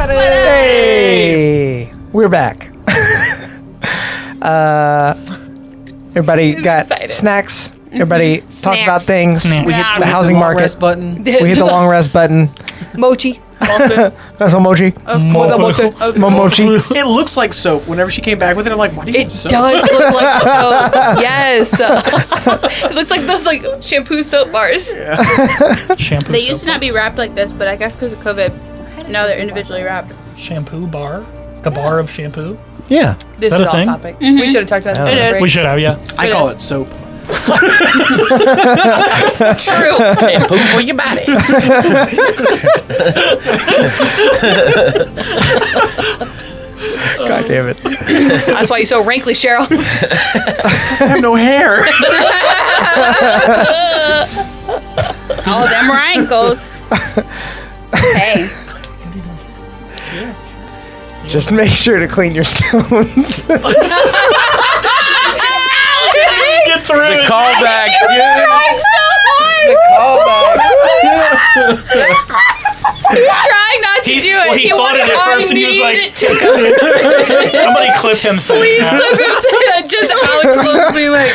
Hey, we're back. Everybody got snacks. Everybody talked about things. Snack. We hit the housing market. Rest button. We hit the long rest button. Mochi. Got some mochi. Mochi. It looks like soap. Whenever she came back with it, I'm like, why do you have It soap? does look like soap. Yes. It looks like those shampoo soap bars. Shampoo. They used to not be wrapped like this, but I guess because of COVID, now they're individually wrapped. Shampoo bar. The bar of shampoo. Yeah. This Is that is a off thing? topic. We should have talked about It this. is. We should have, yeah. I call it soap. True. Shampoo for your body. God damn it. That's why you're so wrinkly, Cheryl. I have no hair. All of them were ankles. Hey. Just make sure to clean your stones. Get through The it. callbacks, dude. Trying not to do it. Well, he thought it at first and he was like, somebody clip him. Please clip him. Just Alex looks me like,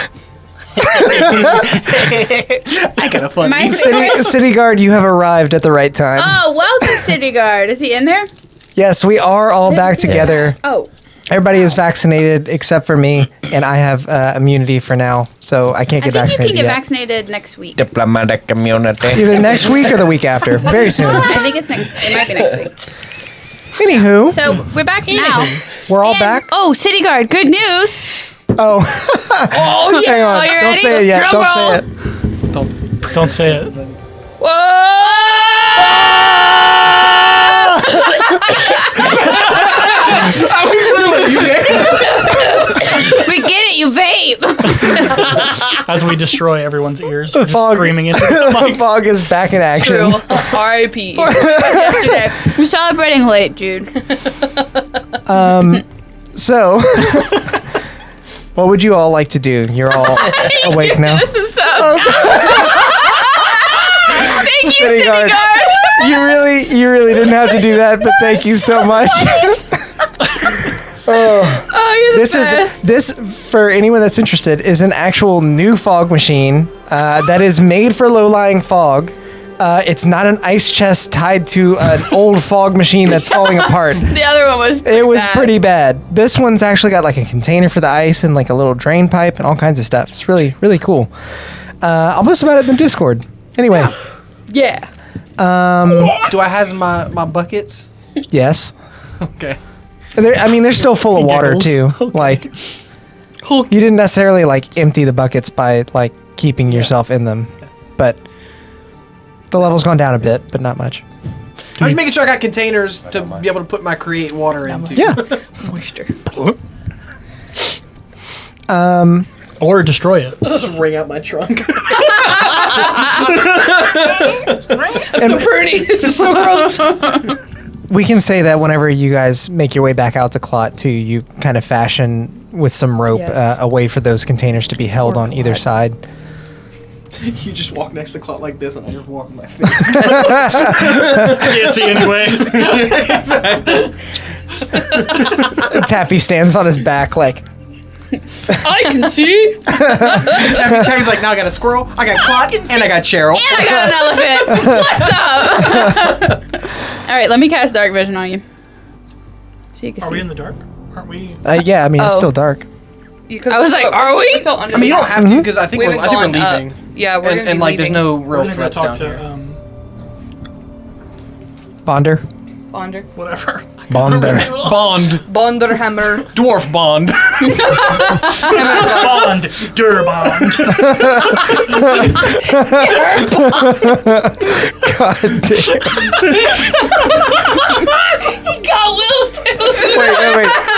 I got a fun. My City Guard, you have arrived at the right time. Oh, welcome, City Guard. Is he in there? Yes, we are all back together. Oh. Everybody is vaccinated except for me, and I have immunity for now, so I can't I get think you vaccinated can get yet. vaccinated next week. Diplomatic community. Either next week or the week after. Very soon. I think it's next. It might be next week. Anywho, So we're back now. we're all And- back. Oh, City Guard, good news. Oh, oh yeah. hang on. Are you Don't ready? say it yet. Drum Don't roll. say it. Don't say it. We get it, you vape. As we destroy everyone's ears, The we're just fog. screaming into the The mics. fog is back in action. True. R.I.P. Yesterday. We're celebrating late, Jude. So, what would you all like to do? You're all awake now. This himself. Thank you, City Guard. You really didn't have to do that, but thank you so much. Oh, you're the This best. is for anyone that's interested is an actual new fog machine that is made for low-lying fog. It's not an ice chest tied to an old fog machine that's falling apart. The other one was It was bad. pretty bad. This one's actually got like a container for the ice and like a little drain pipe and all kinds of stuff. It's really, really cool. I'll post about it in the Discord. Anyway, Yeah. Do I have my buckets? yes. Okay. They're still full of water giggles. too. Like, you didn't necessarily like empty the buckets by like keeping yourself in them, but the level's gone down a bit, but not much. I was making sure I got containers to be able to put my create water into. Yeah. Moisture. Or destroy it. Just wring out my trunk. I'm so pretty. This is so gross. We can say that whenever you guys make your way back out to Clot too, you kind of fashion with some rope Yes. a way for those containers to be held Or on either Clot. side. You just walk next to the clock like this, and I just walk with my face. Can't see anyway. Taffy stands on his back like, I can see. He's like, now I got a squirrel, I got clock, and I got Cheryl. And I got an elephant. What's up? All right, let me cast Dark Vision on you. So you can Are see. we in the dark? Aren't we? yeah, I mean, it's Oh. still dark. I was like, are we? I mean, you don't have to because I think we're leaving. Yeah, we're And, gonna and be like, there's leaving. no We're real gonna go threats talk down to here. Bonder? Bonder. whatever. Bonder. Bond, Bonder Hammer. dwarf Bond. Bond. Durbond. God damn. He got Will too.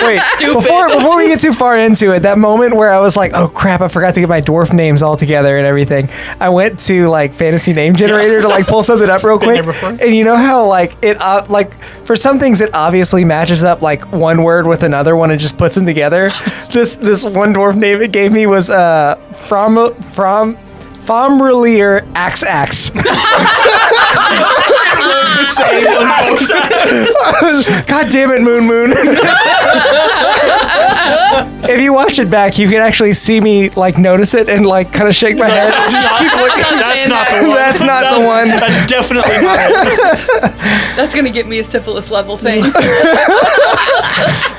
Wait. Stupid. Before we get too far into it, that moment where I was like, oh crap, I forgot to get my dwarf names all together and everything. I went to like Fantasy Name Generator to like pull something up real Been quick. there before? And you know how like it like for some things it obviously matches up like one word with another one and just puts them together. This one dwarf name it gave me was Fomrelier Axe. the same on both sides. God damn it, Moon. If you watch it back, you can actually see me like notice it and like kind of shake my head. Just keep looking. That's not the one. That's not the one. That's definitely not it. That's gonna get me a syphilis level thing.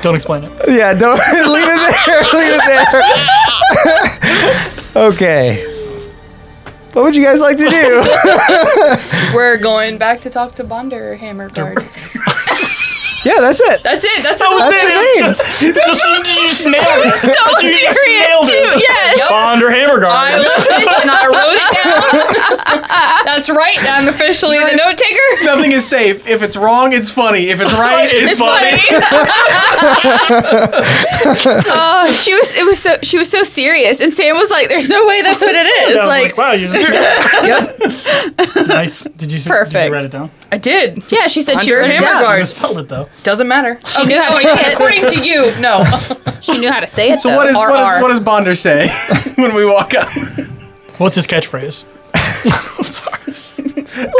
Don't explain it. Yeah, don't leave it there. Okay. What would you guys like to do? We're going back to talk to Bonder Hammerguard. Yeah, that's it. That's it. That's That's it. the names. You just nailed it. So You just serious, nailed it. dude. Yes. Yep. Bonder I Hammerguard. listened and I wrote it down. That's right. I'm officially the note taker. Nothing is safe. If it's wrong, it's funny. If it's right, it's funny. Oh, she was so serious, and Sam was like, "There's no way that's what it is." I was Like, wow, you just Yep. nice. Did you Perfect. write it down? I did. yeah, she said she Under wrote it You down. Hammerguard. misspelled it though. Doesn't matter. She knew how to say it. According to you, no. She knew how to say it. So though. what does Bonder say when we walk up? What's his catchphrase?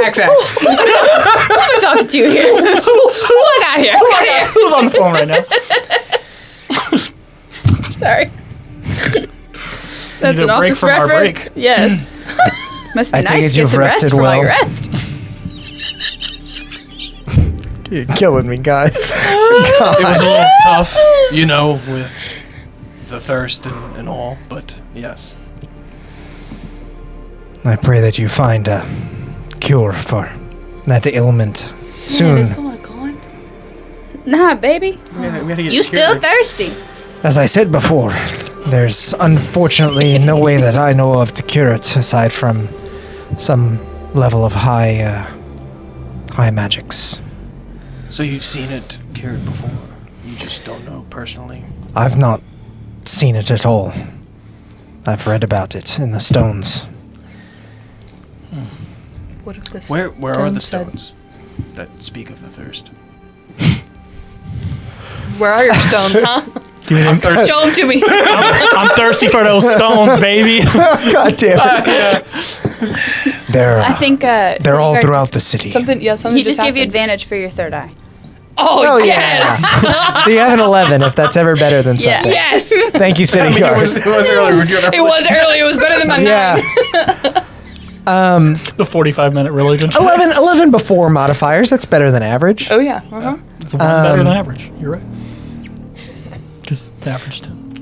Axe. Who am I talking to here? Who I got here? Who's on the phone right now? Sorry. That's need an a break office from our reference. break. Yes. Must be I nice take it to you've get some rest rested from all well. your rest. You're killing me, guys. It was a little tough, with the thirst and all, but yes. I pray that you find a cure for that ailment soon. Man, it's still not gone. Nah, baby. We had to get You it still cured. thirsty. As I said before, there's unfortunately no way that I know of to cure it aside from some level of high magics. So you've seen it cured before. You just don't know personally. I've not seen it at all. I've read about it in the stones. What if this Where are the stone stones that speak of the thirst? Where are your stones, huh? Give me them. Show them to me. I'm thirsty for those stones, baby. God damn it. They're, I think they're all throughout the city. Something He just just gave you happened. advantage for your third eye. Oh, Oh, yes. So you have an 11 if that's ever better than Yeah. something. Yes. Thank you, City It Guard. was earlier. We're doing our It was early. It was better than my Yeah. 9. The 45-minute religion. 11 before modifiers. That's better than average. Oh, yeah. Uh-huh. It's one better than average. You're right. Because the average 10.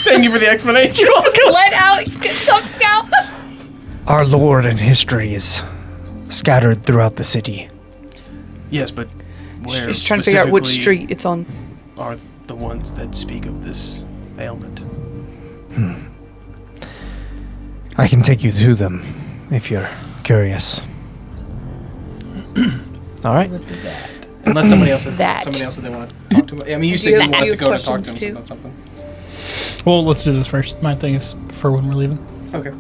Thank you for the explanation. Let Alex get something out. Our lore and history is scattered throughout the city. Yes, but where She's trying to figure out which specifically street it's on. are the ones that speak of this ailment? I can take you to them if you're curious. All right. Unless somebody else has That. somebody else that they want to talk to. I mean, you said you you have- wanted you to have go to talk to questions, him too? about something. Well, let's do this first. My thing is for when we're leaving. Okay.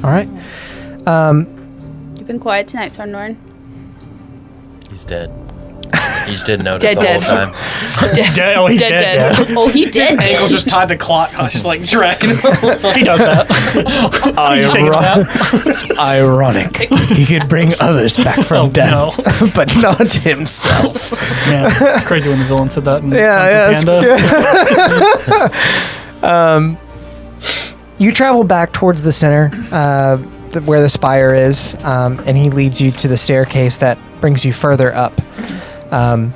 All right. You've been quiet tonight, Sornorn. He's dead. He just didn't notice Dead, the dead. whole time. Dead. Oh, he's Dead, dead. dead. Oh, he did. Ankle's just tied to clock. I was just like dragging him. He does that. Ironic. He could bring others back from Oh, death, but not himself. Yeah, it's crazy when the villain said that. In Yeah, Kung Fu Panda. You travel back towards the center, where the spire is, and he leads you to the staircase that brings you further up.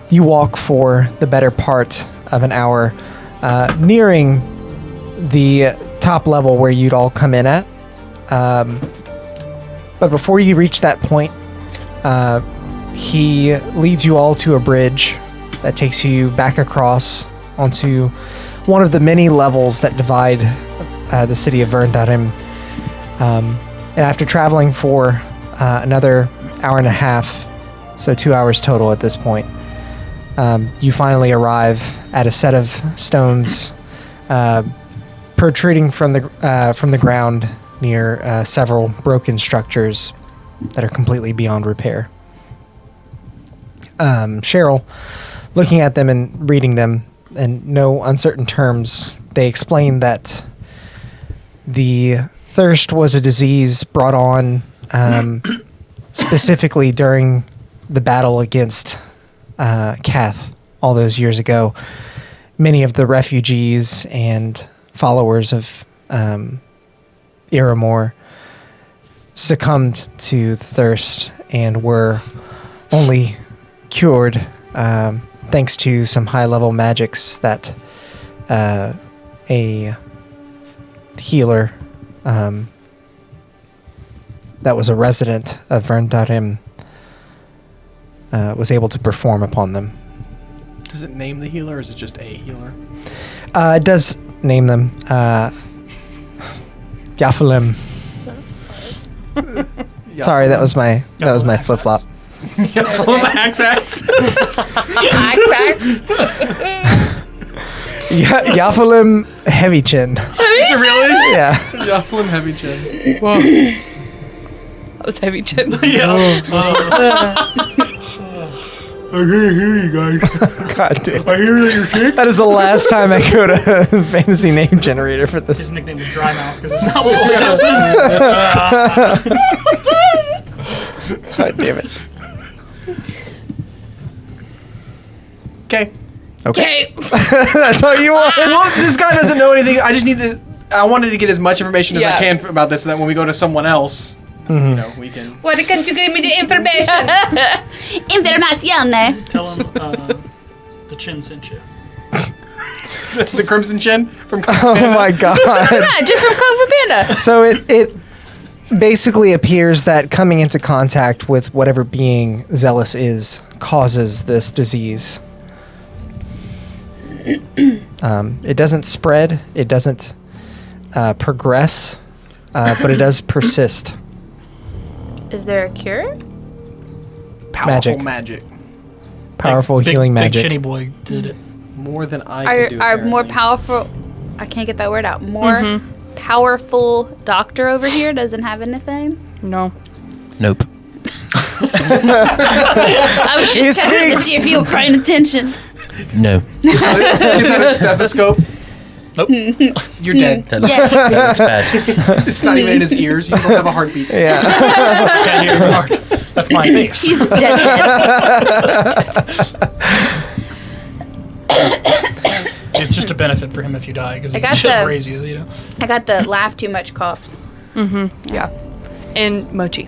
You walk for the better part of an hour, nearing the top level where you'd all come in at. But before you reach that point, he leads you all to a bridge that takes you back across onto one of the many levels that divide the city of Verndarim. And after traveling for another hour and a half, so 2 hours total at this point, you finally arrive at a set of stones protruding from the ground near several broken structures that are completely beyond repair. Cheryl, looking at them and reading them in no uncertain terms, they explain that the thirst was a disease brought on specifically during the battle against Kath all those years ago, many of the refugees and followers of Iramor succumbed to the thirst and were only cured thanks to some high-level magics that a healer that was a resident of Verndarim was able to perform upon them. Does it name the healer, or is it just a healer? It does name them. Yafalim. Sorry, that was my flip flop. Axe. Yafalim Heavy Chin. Is it really? Yeah. Yafflin Heavy Chin. That was heavy chin. God damn. I hear that you're sick. That is the last time I go to fantasy name generator for this. His nickname is Dry Mouth because his mouth was always open. God damn it. Okay. Okay. That's all you want. Well, this guy doesn't know anything. I just need to. I wanted to get as much information as I Yeah. can about this, so that when we go to someone else, you know, we can. Why can't you give me the information? Informazione. Tell him the chin sent you. That's the Crimson Chin from. Oh my god. Yeah, just from Kung Fu Panda. So it basically appears that coming into contact with whatever being Zheles is causes this disease. It doesn't spread, it doesn't progress, but it does persist. Is there a cure? Powerful Magic. magic. Powerful Big- healing Big magic. Chinny boy did it. More than I Are can do. are more apparently. powerful? I can't get that word out. More powerful doctor over here doesn't have anything. No. Nope. I was He just testing to speaks. see if you were paying attention. No. Is that a stethoscope? Nope. You're dead. That looks, Yes. that looks bad. It's not even in his ears. You don't have a heartbeat. Yeah. Can't hear your heart. That's my face. He's dead. It's just a benefit for him if you die because he I can got just the- raise you, you know. I got the laugh too much coughs. Yeah. And mochi.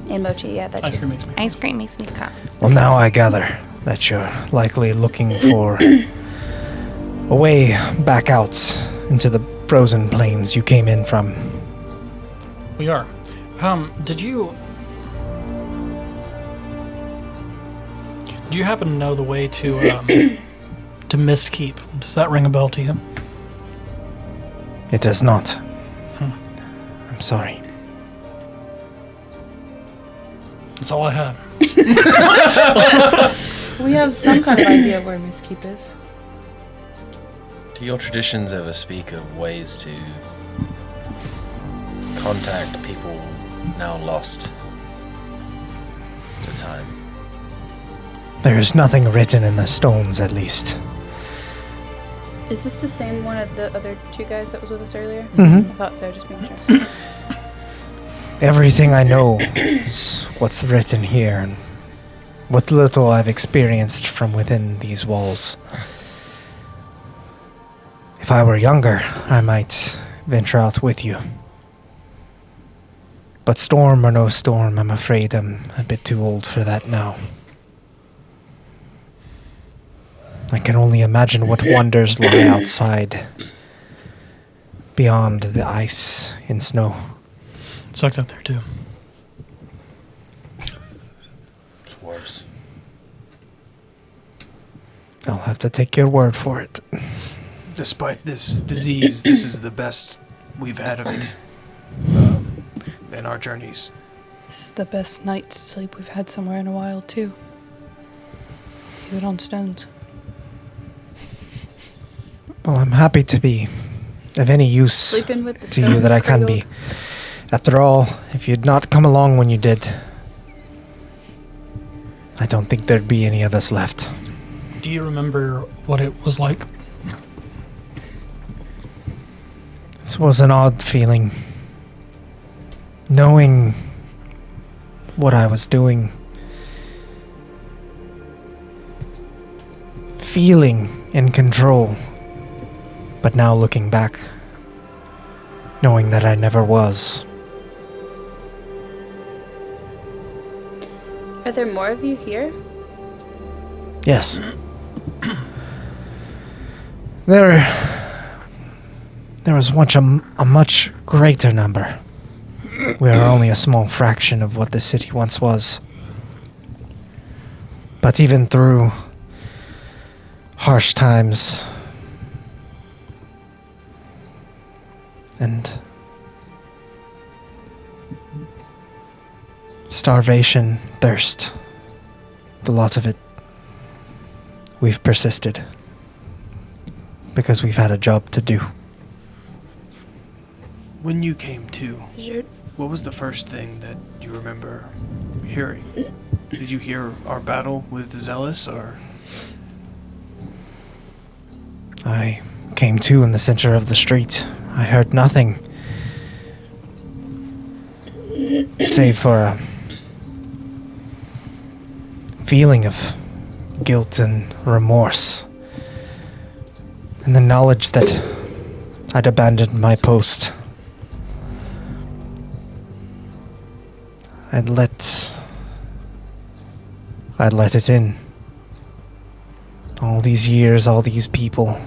And mochi, yeah, that Ice too. cream makes me. Ice cream makes me cough. Well, now I gather that you're likely looking for a way back out into the frozen plains you came in from. We are. Did you happen to know the way to to Mist Keep? Does that ring a bell to you? It does not. I'm sorry. That's all I had. We have some kind of idea where Miss Keep is. Do your traditions ever speak of ways to contact people now lost to time? There is nothing written in the stones, at least. Is this the same one of the other two guys that was with us earlier? Mhm. I thought so, just being sure. Everything I know is what's written here, and what little I've experienced from within these walls. If I were younger, I might venture out with you. But storm or no storm, I'm afraid I'm a bit too old for that now. I can only imagine what wonders lie outside, beyond the ice and snow. It sucks out there too. It's worse. I'll have to take your word for it. Despite this disease, this is the best we've had of it in our journeys. This is the best night's sleep we've had somewhere in a while, too. Keep it on stones. Well, I'm happy to be of any use Sleeping with the to you stones that I can cradled. be. After all, if you'd not come along when you did, I don't think there'd be any of us left. Do you remember what it was like? This was an odd feeling. Knowing what I was doing. Feeling in control. But now looking back, knowing that I never was. Are there more of you here? Yes. There was once a much greater number. We are only a small fraction of what this city once was. But even through harsh times and starvation, thirst, the lot of it, we've persisted because we've had a job to do. When you came to, Sure. what was the first thing that you remember hearing? Did you hear our battle with Zheles, or? I came to in the center of the street. I heard nothing save for a feeling of guilt and remorse, and the knowledge that I'd abandoned my post. I'd let it in. All these years, all these people.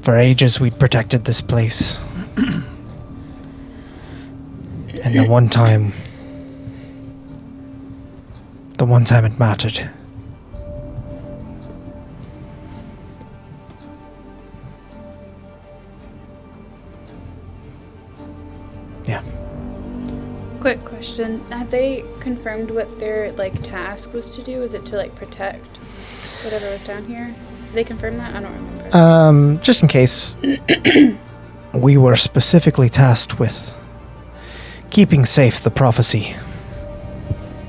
For ages, we'd protected this place. And the one time it mattered. Yeah. Quick question. Have they confirmed what their, like, task was to do? Was it to, like, protect whatever was down here? Did they confirm that? I don't remember. Just in case, we were specifically tasked with keeping safe the prophecy.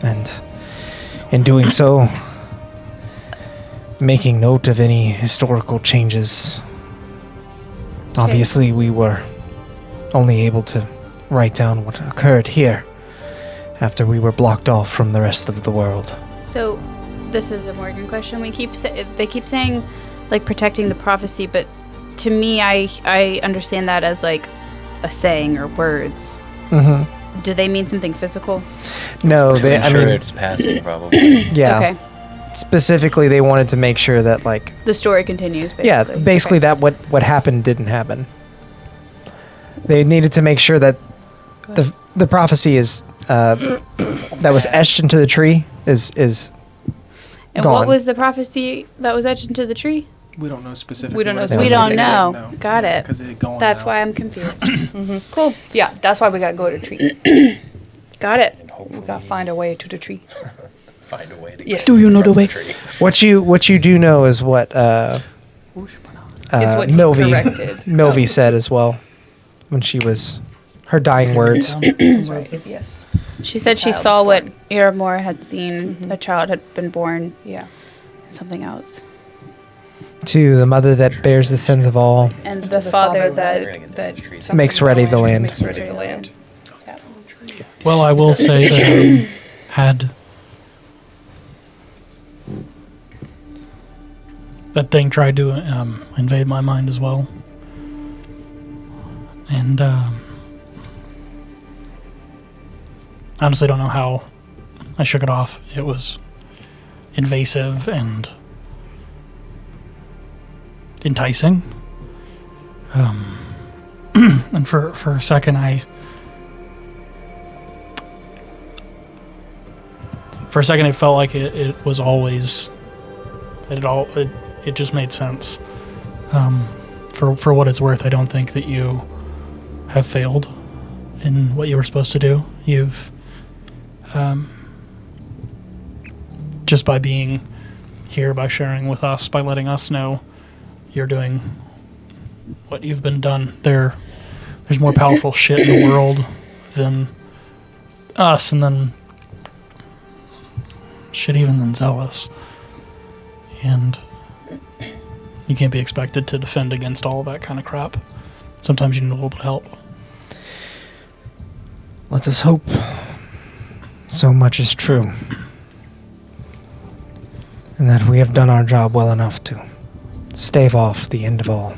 And in doing so, making note of any historical changes. Obviously, we were only able to write down what occurred here after we were blocked off from the rest of the world. So, this is a Morgan question. They keep saying, like, protecting the prophecy, but to me, I understand that as, like, a saying or words. Mm-hmm. Do they mean something physical? No, To ensure it's passing, probably. yeah. Okay. Specifically, they wanted to make sure that, like, The story continues, basically. yeah, basically Okay. that what happened didn't happen. They needed to make sure that the prophecy is that was etched into the tree is And gone. what was the prophecy that was etched into the tree? We don't know specifically. We don't know what it We says. don't specifically. know. Got it. Because it going That's out. why I'm confused. Cool. Yeah, that's why we gotta go to the tree. Got it. We gotta find a way to the tree. Find a way to Yes. get Do you know from the way? tree. What you do know is what Is what he corrected. Milvy said as well when she was her dying words. That's right. Yes. She said she Child saw was what born. Iramor had seen. A child had been born. Yeah. Something else. To the mother that bears the sins of all. And To the father that... We're gonna get that the tree. something Makes ready the land. Makes ready the land. Well, I will say that had that thing tried to invade my mind as well, and honestly don't know how I shook it off. It was invasive and enticing, and for a second For a second, it felt like it was always, it just made sense. For what it's worth, I don't think that you have failed in what you were supposed to do. You've, just by being here, by sharing with us, by letting us know you're doing what you've been done. There's more powerful shit in the world than us, and then shit even than Zheles. And you can't be expected to defend against all of that kind of crap. Sometimes you need a little bit of help. Let us hope so much is true. And that we have done our job well enough to stave off the end of all.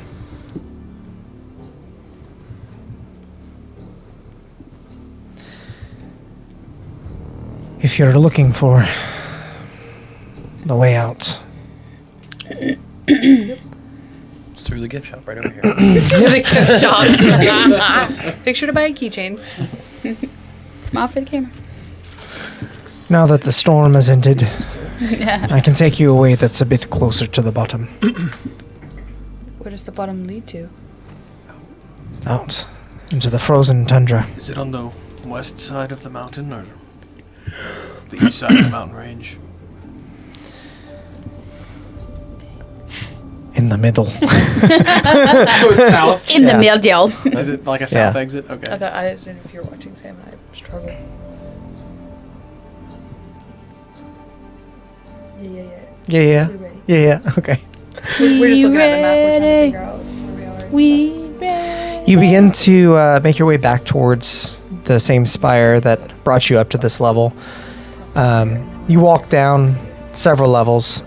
If you're looking for the way out, It's through the gift shop right over here. The gift shop. Make sure to buy a keychain. Smile for the camera. now that the storm has ended, I can take you away that's a bit closer to the bottom. Where does the bottom lead to? Out into the frozen tundra. Is it on the west side of the mountain or the east side of the mountain range? In the middle. So it's south. In the Yeah. middle. Is it like a south Yeah. exit? Okay. I didn't know if you were watching Sam. I struggle. Yeah. Okay. We're just looking at the map. We're trying to ready? figure out where we are. We ready? You begin to make your way back towards the same spire that brought you up to this level. You walk down several levels,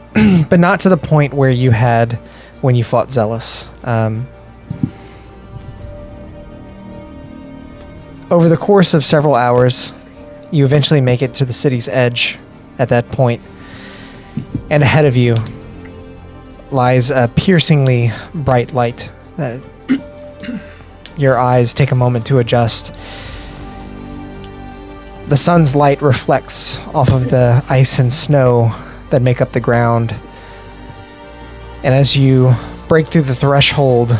but not to the point where you had when you fought Zheles. Over the course of several hours, you eventually make it to the city's edge at that point, and ahead of you lies a piercingly bright light that your eyes take a moment to adjust. The sun's light reflects off of the ice and snow that make up the ground. And as you break through the threshold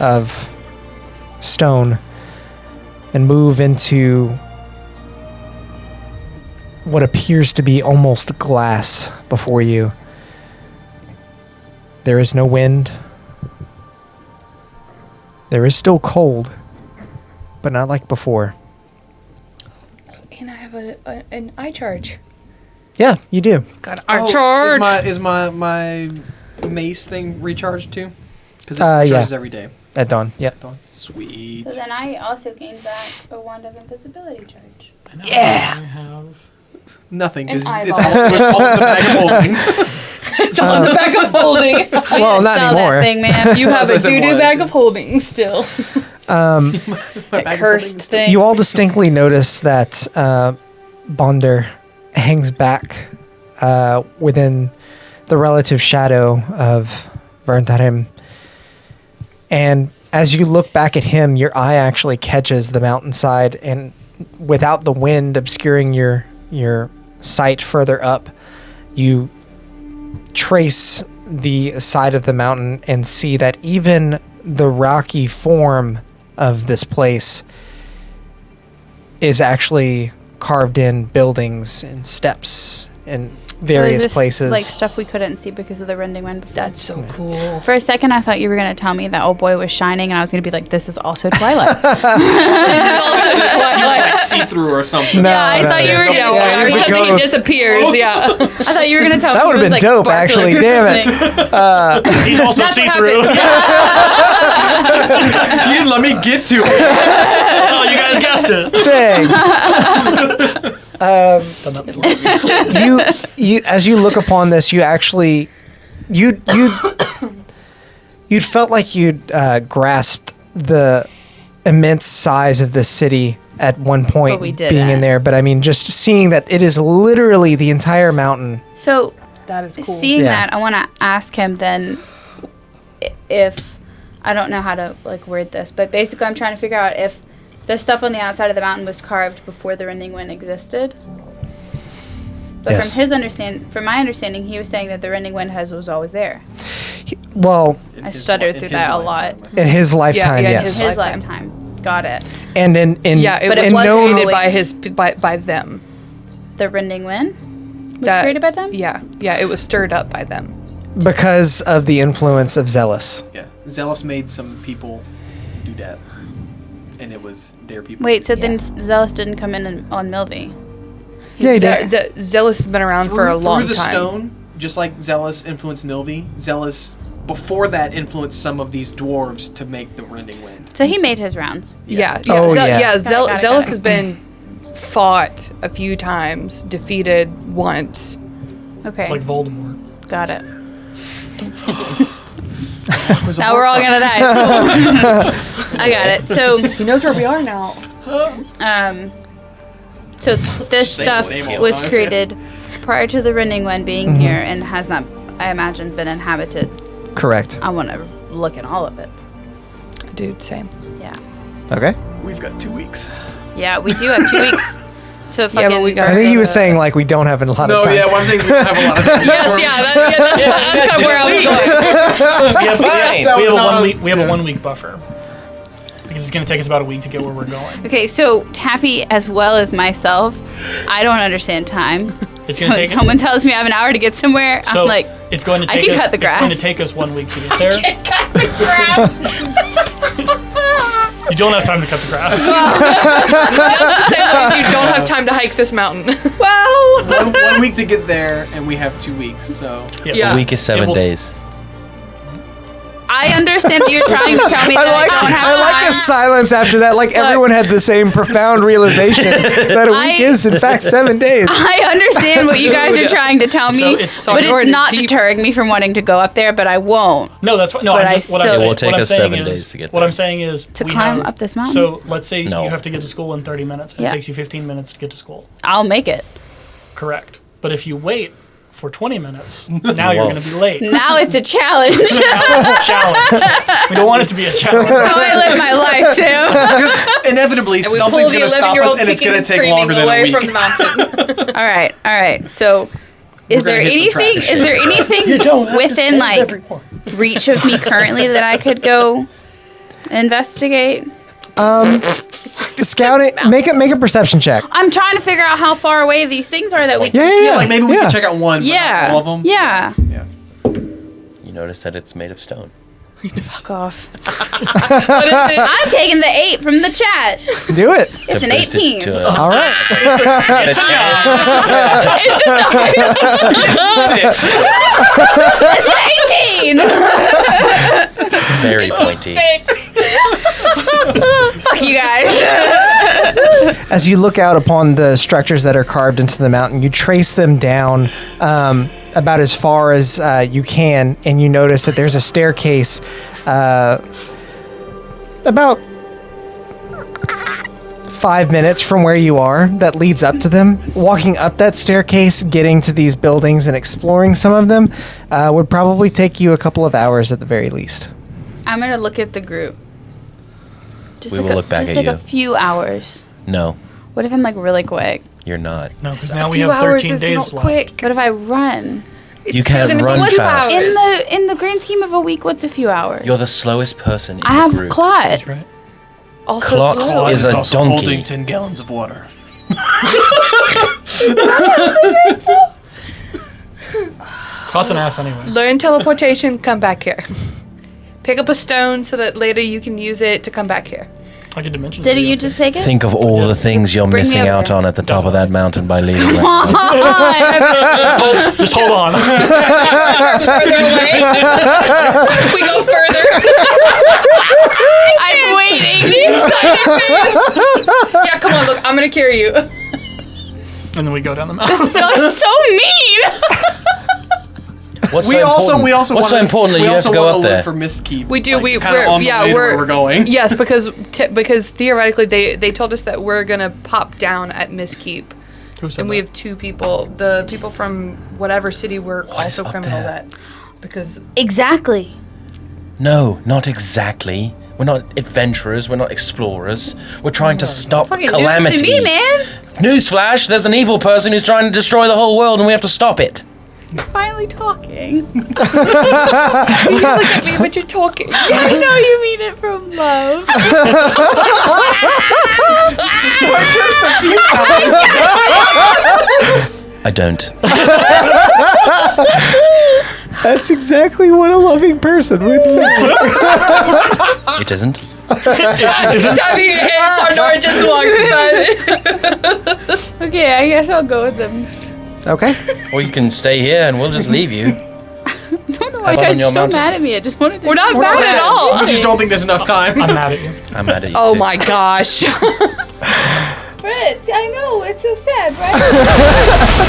of stone and move into what appears to be almost glass before you, there is no wind. There is still cold, but not like before. And I have an eye charge. Yeah, you do. Got our charge. Is my mace thing recharged too? Because it Yeah. recharges every day. At dawn. Yep. Sweet. So then I also gained back a wand of invisibility charge. Yeah. I have nothing because An it's eyeball. all in the bag of holding. It's on the back of holding. Well, not Sell anymore. That thing, man. You have As I a said doo-doo was. bag of holding still. My That bag of cursed holding. thing. You all distinctly notice that Bonder hangs back within the relative shadow of Verntarim. And as you look back at him, your eye actually catches the mountainside, and without the wind obscuring your sight further up, you trace the side of the mountain and see that even the rocky form of this place is actually carved in buildings and steps and various Or is this, places. Like stuff we couldn't see because of the rending wind before. That's so cool. For a second, I thought you were going to tell me that old boy was shining, and I was going to be like, this is also Twilight. Like see through or something. No, Yeah, I no, thought you no. were. Yeah, Yeah, I was he's a just thinking it ghost. disappears. Yeah. I thought you were going to tell That me would he have was, been like, dope, actually. sparkling or Damn it. something. He's also That's see what through. happens. You didn't let me get to it. Oh, you guys guessed it. Dang. You as you look upon this, you actually you'd felt like you'd grasped the immense size of this city at one point But we didn't. being in there, but I mean just seeing that it is literally the entire mountain. So, That is cool. seeing Yeah. that, I want to ask him then if I don't know how to like word this, but basically, I'm trying to figure out if the stuff on the outside of the mountain was carved before the rending wind existed. But Yes. from my understanding, he was saying that the rending wind was always there. Well, I stuttered through that a lot. in his lifetime, in yes. His Lifetime. lifetime. Got it. And in Yeah, it But was it wasn't known always- created by them. The rending wind was That- created by them? Yeah, it was stirred up by them. because of the influence of Zheles. Yeah, Zheles made some people do that, and it was their people. Wait, so Yeah. then Zheles didn't come in on Milby? Yeah, he did. Zealous has been around for a long through the time. stone, just like Zheles influenced Milby. Zheles before that influenced some of these dwarves to make the rending wind. So he made his rounds. Yeah. Oh, yeah. Yeah. Got it, got it, Zealous got it. has been fought a few times, defeated once. Okay, It's like Voldemort. got it. Now we're all gonna die. I got it. So, He knows where we are now. so this stuff was created prior to the Rending One being here and has not, I imagine, been inhabited. Correct. I want to look in all of it. Dude, same. Yeah. Okay. We've got 2 weeks. Yeah, we do have 2 weeks to fucking. but we got- I think he was saying like we don't have a lot of No, time. yeah, well, I'm saying we don't have a lot of time. Yes, that's kind of where I was going. You're fine. That We have was a not 1 a- week. We have a 1 week buffer because it's going to take us about a week to get where we're going. Okay, so Taffy, as well as myself, I don't understand time. It's So going to when take. someone tells me I have an hour to get somewhere, So I'm like, it's going to I take can us. cut the It's going to grass. take us 1 week to get there. Cut the grass. You don't have time to cut the grass. Same way you don't have time to hike this mountain. well, 1 week to get there, and we have 2 weeks, so. Yes. Yeah. A week is 7 days. I understand that you're trying to tell me that I don't have I like the time. silence after that. Like everyone had the same profound realization that a week is in fact 7 days. I understand what you guys are trying to tell me, So it's- but You're it's in not deep- deterring me from wanting to go up there, but I won't. No, that's what. No, But I'm I just, what I'm still- saying. It will take what I'm us saying 7 is, days to get What there. I'm saying is To we climb have- up this mountain? So let's say No. you have to get to school in 30 minutes, and Yeah. it takes you 15 minutes to get to school. I'll make it. Correct. But if you wait for 20 minutes, now you're going to be late. Now it's a challenge. Now it's a challenge. We don't want it to be a challenge. How I live my life, Tim. Inevitably, And we something's pull the going to stop us, 11-year-old and it's kicking going and to take screaming longer than a away week. from the mountain. All right. So, is We're there gonna hit some anything? traffic. Is there anything within like reach of me currently that I could go investigate? Scouting, make a perception check. I'm trying to figure out how far away these things are that we. Yeah. Like maybe we can check out one, but Yeah. not all of them. Yeah. You notice that it's made of stone. Fuck off. What is it? I'm taking the 8 from the chat. Do it. It's To an boost it 18. to a- All right. Get a 10. It's a 6. It's an 18. Very pointy. 6. Fuck you guys. As you look out upon the structures that are carved into the mountain, you trace them down about as far as you can, and you notice that there's a staircase about 5 minutes from where you are that leads up to them. Walking up that staircase, getting to these buildings and exploring some of them would probably take you a couple of hours at the very least. I'm gonna look at the group. Just We like will look back just at like you. a few hours. No, What if I'm like really quick? you're not. No, because A now we few have hours 13 is days not left. quick. What if I run? It's You still can't gonna be run 2 fast. hours. In the grand scheme of a week, what's a few hours? You're the slowest person in I the have group. Clot. That's right. Also Clock slow. is a also donkey. holding 10 gallons of water. Clott's an ass anyway. Learn teleportation, come back here. Pick up a stone so that later you can use it to come back here. I can dimension. Didn't you just take it? Think of all the things you're Bring me missing over out there. on at the top of that mountain by leaving. Come on. Just hold on. Further away. We go further. I'm waiting. The excited face. Yeah, come on, look, I'm gonna carry you. And then we go down the mountain. You're so mean. What's We so also What's so important that you have to go up there? for Mistkeep. We do. Like, kinda on the way to where we're going. Yes, because theoretically they told us that we're gonna pop down at Mistkeep, Who said and we that? have 2 people. The people from whatever city we're is also up criminals there? at, because Exactly. No, not exactly. We're not adventurers. We're not explorers. We're trying to stop Fucking calamity. news to me, man. Newsflash: there's an evil person who's trying to destroy the whole world, and we have to stop it. Finally talking. you look at me, but you're talking. I know you mean it from love. I don't. That's exactly what a loving person would say. It isn't. Tabby and Pandora just walked by. Okay, I guess I'll go with them. Okay. Or you can stay here, and we'll just leave you. I don't know why Have you fun on guys your are so mountain. mad at me. I just wanted to. We're not mad at all. We just don't think there's enough time. I'm mad at you. I'm mad at you. Oh too. my gosh. Fritz, I know. it's so sad, right?